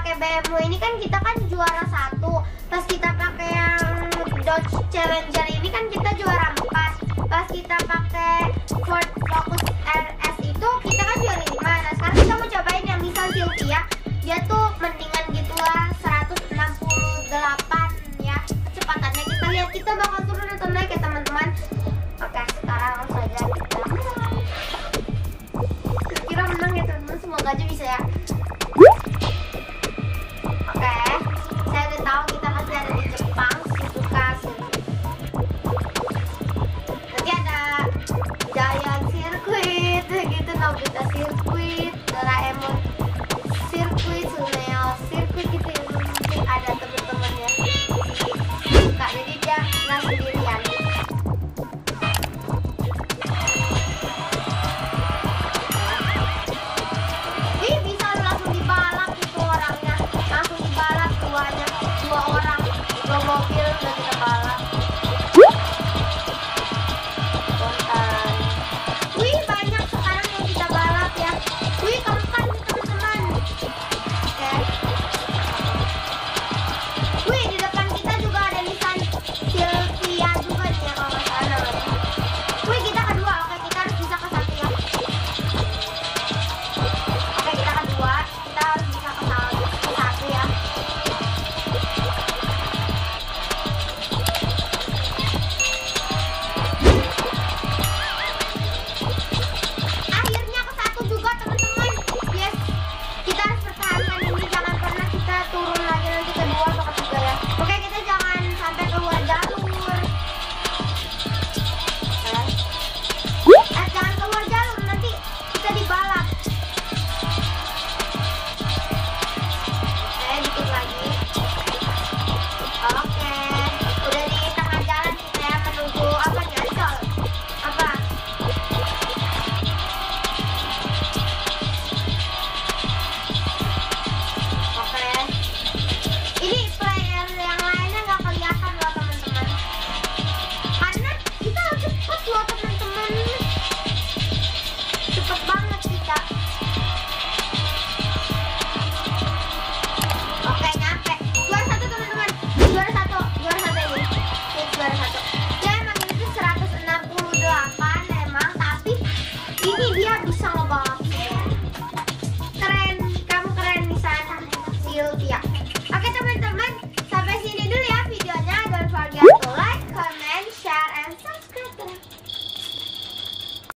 pakai BMW ini kan kita kan juara 1. Pas kita pakai yang Dodge Challenger ini kan kita juara 4. Pas kita pakai Ford Focus RS itu kita kan juara 5. Nah sekarang kita mau cobain yang misal Sylvia, dia tuh mendingan gitulah 168 ya kecepatannya. Kita lihat kita bakal turun atau naik ya teman-teman. Oke, sekarang langsung aja kita menang. Kira menang ya teman-teman, semoga aja bisa ya. Oke, saya udah tahu kita pasti ada di Jepang, Shizuoka. Nanti ada Giant Circuit gitu, Nobita Circuit.